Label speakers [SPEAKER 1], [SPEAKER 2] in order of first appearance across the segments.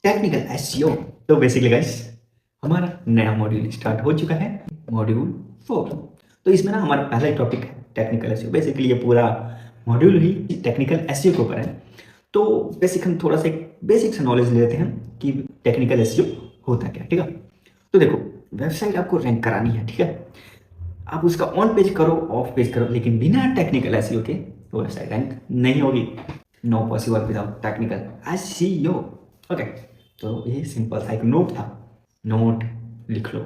[SPEAKER 1] Technical SEO. तो basically guys हमारा नया मॉड्यूल स्टार्ट हो चुका है, मॉड्यूल 4। तो इसमें ना हमारा पहला टॉपिक है टेक्निकल एसईओ। बेसिकली ये पूरा मॉड्यूल ही टेक्निकल एसईओ के ऊपर है। तो बेसिक हम थोड़ा सा एक बेसिक सा नॉलेज ले लेते हैं कि टेक्निकल एसईओ होता क्या, ठीक है। तो देखो, वेबसाइट आपको रैंक करानी है, ठीक है। आप उसका ऑन पेज करो, ऑफ पेज करो, लेकिन बिना टेक्निकल एसईओ के तो वेबसाइट रैंक नहीं होगी। No possible without technical SEO. Okay, तो ये सिंपल सा एक नोट था, नोट लिख लो।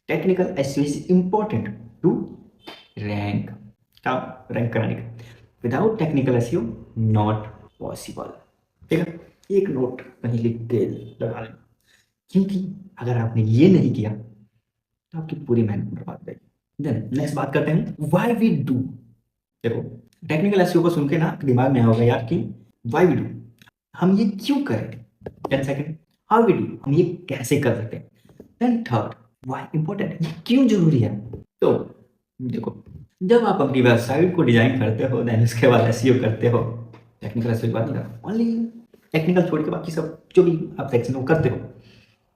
[SPEAKER 1] Technical SEO is important to rank, क्या रैंक कराने का। Without technical SEO not possible, ठीक है। एक नोट कहीं लिख के लगा लेना, क्योंकि अगर आपने ये नहीं किया तो आपकी पूरी मेहनत बर्बाद हो जाएगी। देन नेक्स्ट बात करते हैं व्हाई वी डू। देखो, टेक्निकल एसईओ को सुन के ना दिमाग में होगा यार कि व्हाई वी डू, हम ये क्यों करें। 10 सेकंड, हाउ वी डू, हम ये कैसे कर सकते हैं। देन थर्ड, व्हाई इंपॉर्टेंट, ये क्यों जरूरी है। तो देखो, जब आप अपनी वेबसाइट को डिजाइन करते हो, देन उसके बाद एसईओ करते हो, टेक्निकल एसईओ की बात नहीं कर रहा, ओनली टेक्निकल छोड़ के बाकी सब जो भी आप सेक्शन वो करते हो,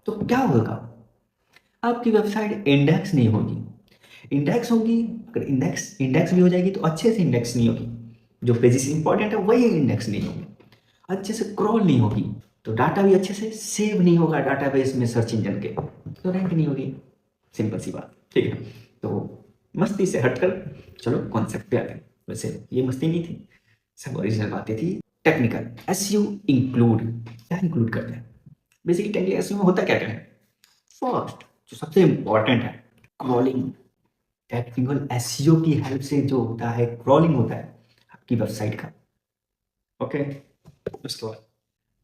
[SPEAKER 1] तो क्या होगा, आपकी वेबसाइट इंडेक्स नहीं होगी। इंडेक्स होगी, अगर इंडेक्स इंडेक्स भी हो जाएगी तो अच्छे से इंडेक्स नहीं होगी। जो पेजेस इंपॉर्टेंट है वही इंडेक्स नहीं होगी, अच्छे से क्रॉल नहीं होगी, तो डाटा भी अच्छे से सेव नहीं होगा डाटाबेस में, सर्च इंजन के, तो रैंक नहीं होगी। सिंपल सी बात, ठीक है। तो मस्ती से हटकर चलो कॉन्सेप्ट पे आते हैं। वैसे ये मस्ती नहीं थी, सब ओरिजिनल बातें थी। टेक्निकल एसईओ इंक्लूड, क्या इंक्लूड करते हैं। बेसिकली टेक्निकल एसईओ में होता क्या क्या है। फर्स्ट, जो सबसे इंपॉर्टेंट है, क्रॉलिंग। टेक्निकल एसईओ की हेल्प से जो होता है, क्रॉलिंग होता है आपकी वेबसाइट का। ओके, उसके बाद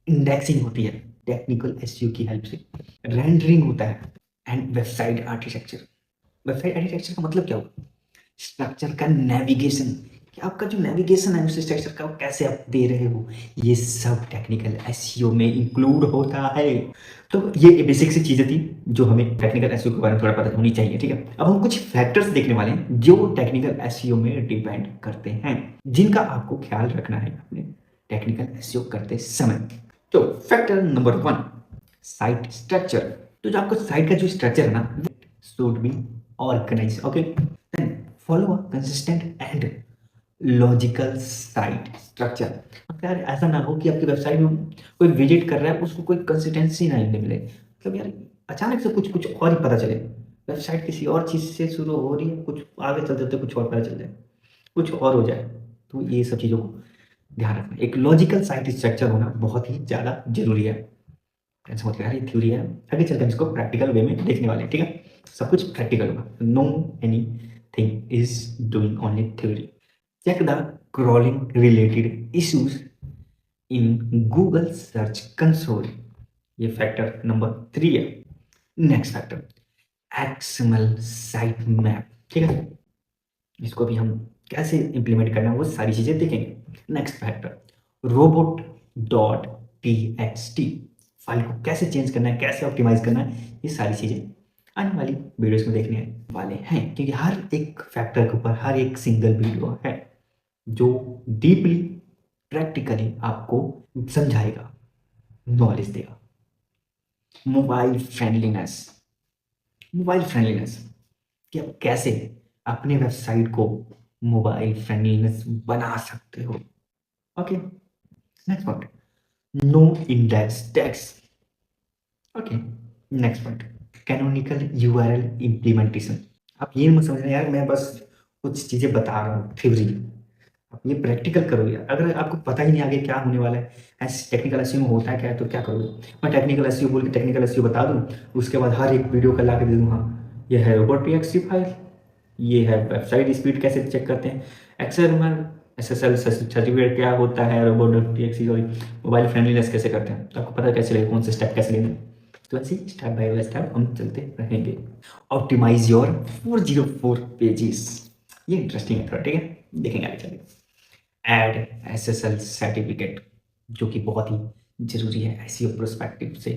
[SPEAKER 1] इंडेक्सिंग होती है टेक्निकल एसईओ की हेल्प से। रेंडरिंग होता है and website architecture. Website architecture का मतलब क्या होगा, स्ट्रक्चर का नेविगेशन, कि आपका जो नेविगेशन है उस स्ट्रक्चर का वो कैसे आप दे रहे हो, ये सब टेक्निकल एसईओ में इंक्लूड होता है। तो ये बेसिक सी चीज़ें थी जो हमें टेक्निकल एसईओ के बारे में थोड़ा पता होनी चाहिए, ठीक है। अब हम कुछ फैक्टर्स देखने वाले हैं जो टेक्निकल एसईओ में डिपेंड करते हैं, जिनका आपको ख्याल रखना है अपने टेक्निकल एसईओ करते समय। तो फैक्टर नंबर 1, साइट स्ट्रक्चर। तो जो आपका साइट का जो स्ट्रक्चर है ना, should be organize. Okay, then follow a consistent and logical site structure. अब यार ऐसा ना हो कि आपकी वेबसाइट में कोई विजिट कर रहा है, उसको कोई कंसिस्टेंसी नहीं मिले, मतलब यार अचानक से कुछ कुछ और ही पता चले, वेबसाइट किसी और चीज़ से शुरू हो रही है, कुछ आगे चल जाते कुछ और पता चल जाए, कुछ और हो जाए। तो ये सब चीज़ों को ध्यान रखना, एक लॉजिकल साइट स्ट्रक्चर होना बहुत ही ज़्यादा जरूरी है। समझ गया, ये थ्योरी है, आगे चलकर हम इसको प्रैक्टिकल वे में देखने वाले हैं, ठीक है। सब कुछ प्रैक्टिकल होगा, no anything is doing only theory. Check the crawling related issues in Google search console, ये फैक्टर नंबर 3 है। Next factor, XML site map, ठीक है। इसको भी हम कैसे इंप्लीमेंट करना है वो सारी चीज़ें देखेंगे। Next factor, robot dot T x T, file को कैसे चेंज करना है, कैसे ऑप्टिमाइज करना है, ये सारी चीज़ें आने वाली वीडियोस में देखने वाले हैं, क्योंकि हर एक फैक्टर के ऊपर हर एक सिंगल वीडियो है जो डीपली प्रैक्टिकली आपको समझाएगा, नॉलेज देगा। मोबाइल फ्रेंडलीनेस, मोबाइल फ्रेंडलीनेस, कि आप कैसे अपने वेबसाइट को मोबाइल फ्रेंडलीनेस बना सकते हो। Okay, next point, no index tags. Okay, next point, canonical URL implementation. आप ये मत समझना यार मैं बस कुछ चीज़ें बता रहा हूँ थ्योरी, आप ये प्रैक्टिकल करो यार। अगर आपको पता ही नहीं आगे क्या होने वाला है, ऐसे टेक्निकल एसईओ में होता है क्या है, तो क्या करोगे। मैं टेक्निकल एसईओ बोल के टेक्निकल एसईओ बता दूँ, उसके बाद हर एक वीडियो का ला के दे दूँ, हाँ ये है रोबोट टीएक्सटी फाइल, ये है वेबसाइट स्पीड कैसे चेक करते हैं, एक्सएमएल एसएसएल सर्टिफिकेट क्या होता है, robot TXT sorry mobile friendliness कैसे करते हैं, तो आपको पता कैसे लगेगा कौन से स्टेप कैसे लेने हैं। तो ऐसे स्टेप बाय स्टेप हम चलते रहेंगे। ऑप्टिमाइज योर 404 पेजेस, ये इंटरेस्टिंग है थोड़ा, ठीक है, देखेंगे आगे चलेंगे। ऐड एसएसएल सर्टिफिकेट, जो कि बहुत ही जरूरी है एसईओ प्रोस्पेक्टिव से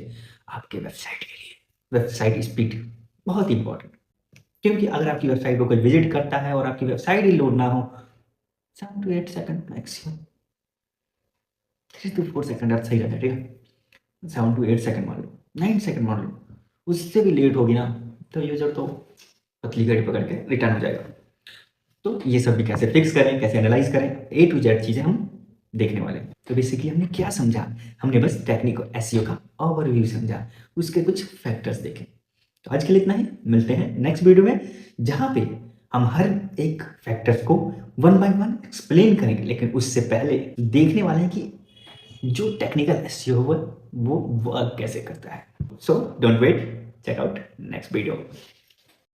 [SPEAKER 1] आपके वेबसाइट के लिए। वेबसाइट स्पीड बहुत इंपॉर्टेंट, क्योंकि अगर आपकी वेबसाइट को कोई विजिट करता है और आपकी वेबसाइट ही लोड ना हो, 7 to 8 second maximum, 3 to 4 second सही रहता है, ठीक है। 7 to 8 सेकंड मान लो, 9 सेकंड मान लो, उससे भी लेट होगी ना तो यूजर तो पतली घड़ी पकड़ के रिटर्न हो जाएगा। तो ये सब भी कैसे फिक्स करें, कैसे एनालाइज करें, A to Z चीज़ें हम देखने वाले हैं। तो बेसिकली हमने क्या समझा, हमने बस टेक्निक एसईओ का ओवरव्यू समझा, उसके कुछ फैक्टर्स देखे। तो आज के लिए इतना ही, मिलते हैं नेक्स्ट वीडियो में जहाँ पे हम हर एक फैक्टर्स को 1 by 1 एक्सप्लेन करेंगे, लेकिन उससे पहले देखने वाले हैं कि जो टेक्निकल एसईओ वो वर्क कैसे करता है। So don't wait, check out next video.